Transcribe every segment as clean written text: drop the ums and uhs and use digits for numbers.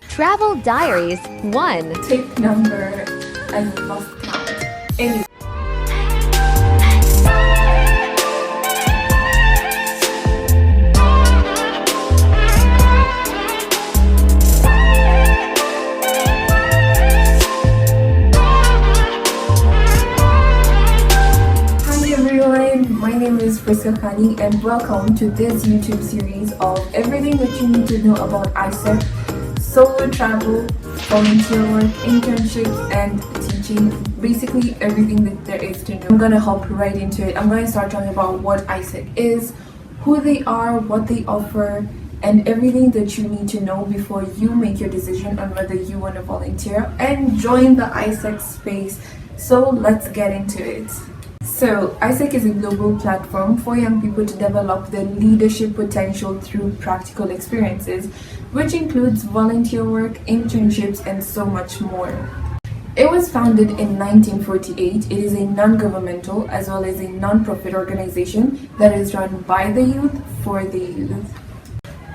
Travel Diaries 1. Tip number as a lost count. Anyway. Hi everyone, my name is Priska Khani and welcome to this YouTube series of everything that you need to know about AIESEC, solo travel, volunteer work, internships, and teaching. Basically everything that there is to know. I'm gonna hop right into it. I'm gonna start talking about what AIESEC is, who they are, what they offer, and everything that you need to know before you make your decision on whether you want to volunteer and join the AIESEC space. So let's get into it. So, AIESEC is a global platform for young people to develop their leadership potential through practical experiences, which includes volunteer work, internships, and so much more. It was founded in 1948. It is a non-governmental as well as a non-profit organization that is run by the youth for the youth.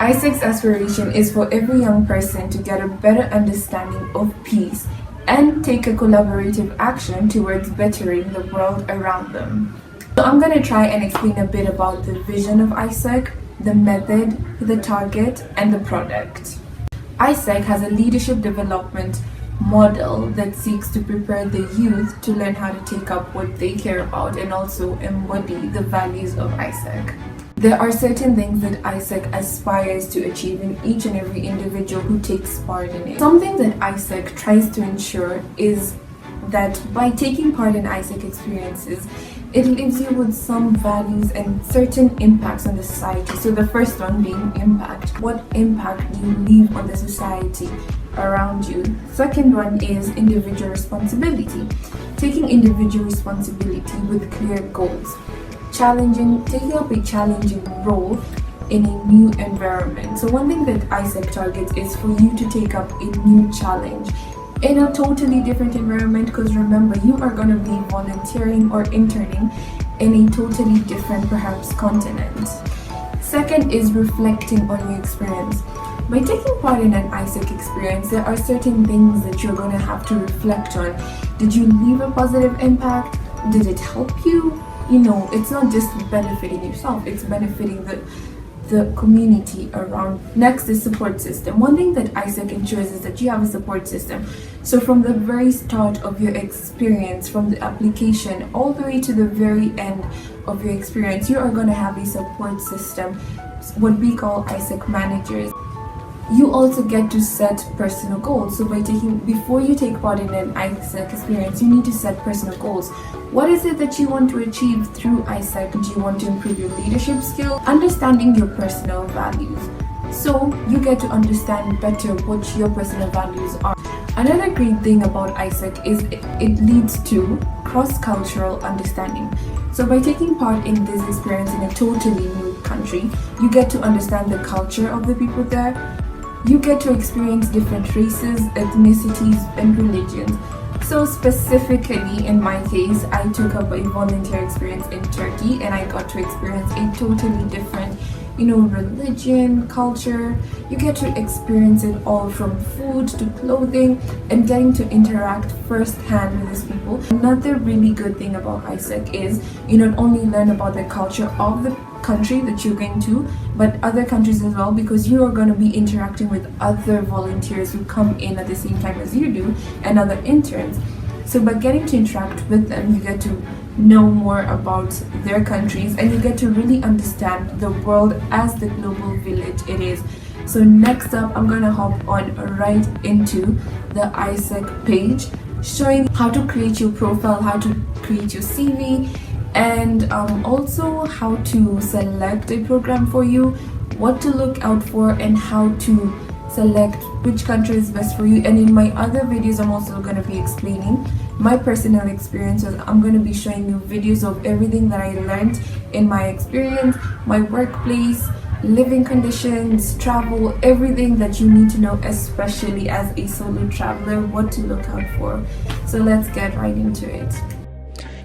AIESEC's aspiration is for every young person to get a better understanding of peace and take a collaborative action towards bettering the world around them. So I'm going to try and explain a bit about the vision of AIESEC, the method, the target, and the product. AIESEC has a leadership development model that seeks to prepare the youth to learn how to take up what they care about and also embody the values of AIESEC. There are certain things that AIESEC aspires to achieve in each and every individual who takes part in it. Something that AIESEC tries to ensure is that by taking part in AIESEC experiences, it leaves you with some values and certain impacts on the society. So the first one being impact. What impact do you leave on the society around you? Second one is individual responsibility. Taking individual responsibility with clear goals. Taking up a challenging role in a new environment. So one thing that AIESEC targets is for you to take up a new challenge in a totally different environment, because remember, you are going to be volunteering or interning in a totally different, perhaps, continent. Second is reflecting on your experience. By taking part in an AIESEC experience, there are certain things that you're going to have to reflect on. Did you leave a positive impact? Did it help you? You know, it's not just benefiting yourself, it's benefiting the community around. Next is support system. One thing that AIESEC ensures is that you have a support system. So from the very start of your experience, from the application all the way to the very end of your experience, you are going to have a support system, what we call AIESEC managers. You also get to set personal goals. So before you take part in an AIESEC experience, you need to set personal goals. What is it that you want to achieve through AIESEC? Do you want to improve your leadership skills? Understanding your personal values. So you get to understand better what your personal values are. Another great thing about AIESEC is it leads to cross-cultural understanding. So by taking part in this experience in a totally new country, you get to understand the culture of the people there. You get to experience different races, ethnicities, and religions. So specifically in my case, I took up a volunteer experience in Turkey and I got to experience a totally different, religion, culture. You get to experience it all from food to clothing and getting to interact firsthand with these people. Another really good thing about AIESEC is you not only learn about the culture of the country that you're going to, but other countries as well, because you are going to be interacting with other volunteers who come in at the same time as you do and other interns. So by getting to interact with them, you get to know more about their countries and you get to really understand the world as the global village it is. So next up, I'm going to hop on right into the AIESEC page, showing how to create your profile, how to create your CV, and also how to select a program for you, what to look out for, and how to select which country is best for you. And in my other videos, I'm also going to be explaining my personal experiences. I'm going to be showing you videos of everything that I learned in my experience, my workplace, living conditions, travel, everything that you need to know, especially as a solo traveler, what to look out for. So let's get right into it.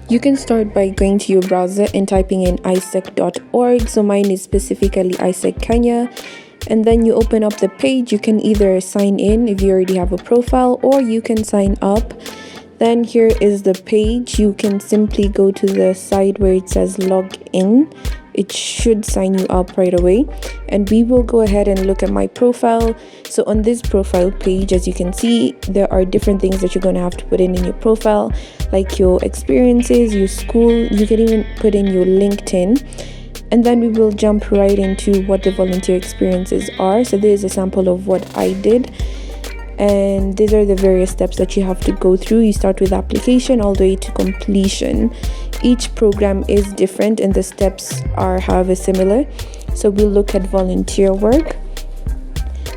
You can start by going to your browser and typing in AIESEC.org. So mine is specifically AIESEC Kenya. And then you open up the page. You can either sign in if you already have a profile, or you can sign up. Then here is the page. You can simply go to the side where it says log in. It should sign you up right away, and we will go ahead and look at my profile. So on this profile page, as you can see, there are different things that you're going to have to put in your profile, like your experiences, your school. You can even put in your LinkedIn, and then we will jump right into what the volunteer experiences are. So there's a sample of what I did, and these are the various steps that you have to go through. You start with application all the way to completion. Each program is different and the steps are however similar. So we'll look at volunteer work.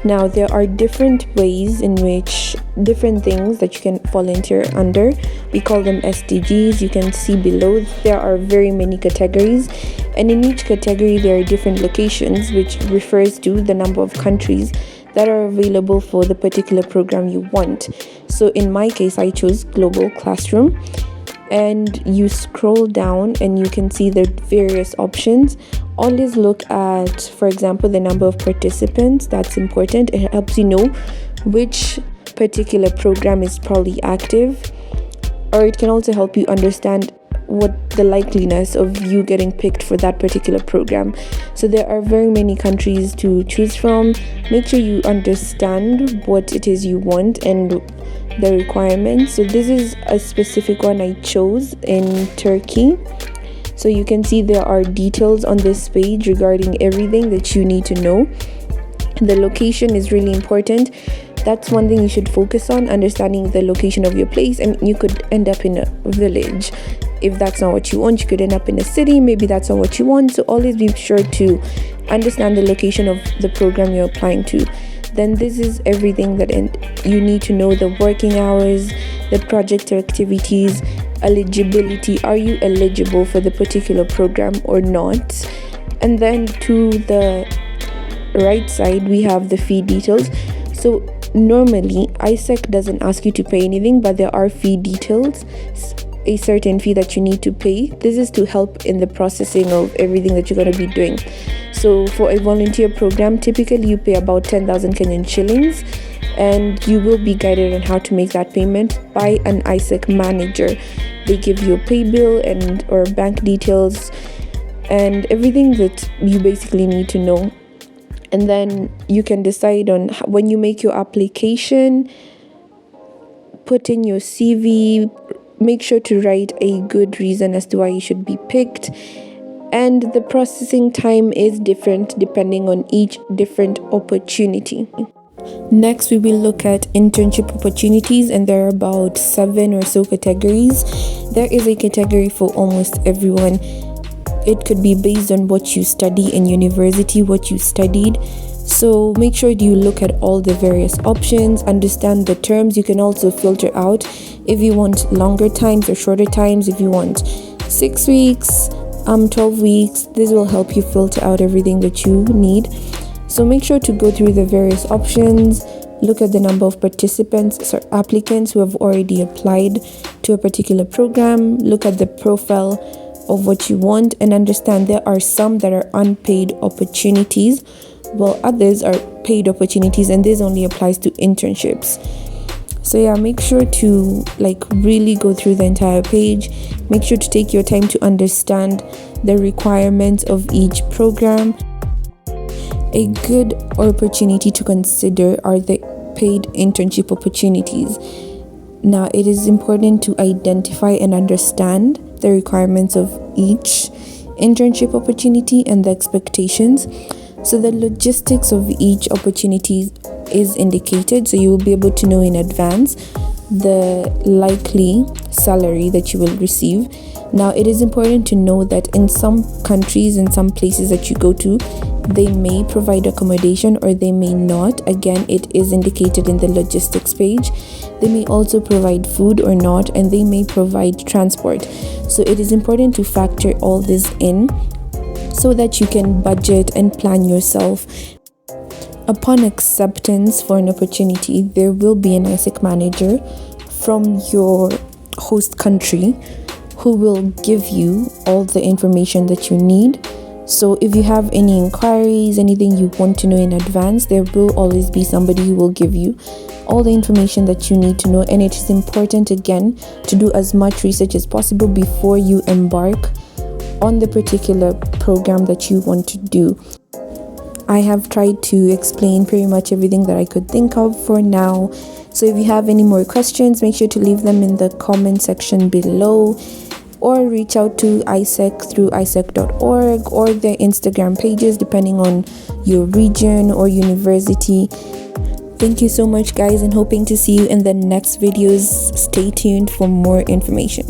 Now there are different ways in which different things that you can volunteer under. We call them SDGs. You can see below there are very many categories, and in each category there are different locations, which refers to the number of countries that are available for the particular program you want. So in my case, I chose global classroom, and you scroll down and you can see the various options. Always look at, for example, the number of participants. That's important. It helps you know which particular program is probably active, or it can also help you understand what the likeliness of you getting picked for that particular program. So there are very many countries to choose from. Make sure you understand what it is you want and the requirements. So this is a specific one I chose in Turkey. So you can see there are details on this page regarding everything that you need to know. The location is really important. That's one thing you should focus on, understanding the location of your place. I mean, you could end up in a village. If that's not what you want, you could end up in a city. Maybe that's not what you want. So always be sure to understand the location of the program you're applying to. Then this is everything that you need to know: the working hours, the project activities, eligibility. Are you eligible for the particular program or not? And then to the right side, we have the fee details. So normally AIESEC doesn't ask you to pay anything, but there are fee details, a certain fee that you need to pay. This is to help in the processing of everything that you're going to be doing. So for a volunteer program, typically you pay about 10,000 Kenyan shillings, and you will be guided on how to make that payment by an AIESEC manager. They give you a pay bill and or bank details and everything that you basically need to know. And then you can decide on when you make your application, put in your CV, make sure to write a good reason as to why you should be picked. And the processing time is different depending on each different opportunity. Next, we will look at internship opportunities, and there are about 7 or so categories. There is a category for almost everyone. It could be based on what you study in university, what you studied. So make sure you look at all the various options, understand the terms. You can also filter out if you want longer times or shorter times, if you want 6 weeks, 12 weeks. This will help you filter out everything that you need. So make sure to go through the various options, look at the number of participants or applicants who have already applied to a particular program, look at the profile of what you want, and understand there are some that are unpaid opportunities, while others are paid opportunities, and this only applies to internships. So yeah, make sure to really go through the entire page. Make sure to take your time to understand the requirements of each program. A good opportunity to consider are the paid internship opportunities. Now, it is important to identify and understand the requirements of each internship opportunity and the expectations. So the logistics of each opportunity is indicated, so you will be able to know in advance the likely salary that you will receive. Now, it is important to know that in some countries, in some places that you go to, they may provide accommodation or they may not. Again, it is indicated in the logistics page. They may also provide food or not, and they may provide transport. So it is important to factor all this in so that you can budget and plan yourself. Upon acceptance for an opportunity, there will be an AIESEC manager from your host country who will give you all the information that you need. So if you have any inquiries, anything you want to know in advance, there will always be somebody who will give you all the information that you need to know. And it is important, again, to do as much research as possible before you embark on the particular program that you want to do. I have tried to explain pretty much everything that I could think of for now. So if you have any more questions, make sure to leave them in the comment section below, or reach out to AIESEC through AIESEC.org or their Instagram pages, depending on your region or university. Thank you so much, guys, and hoping to see you in the next videos. Stay tuned for more information.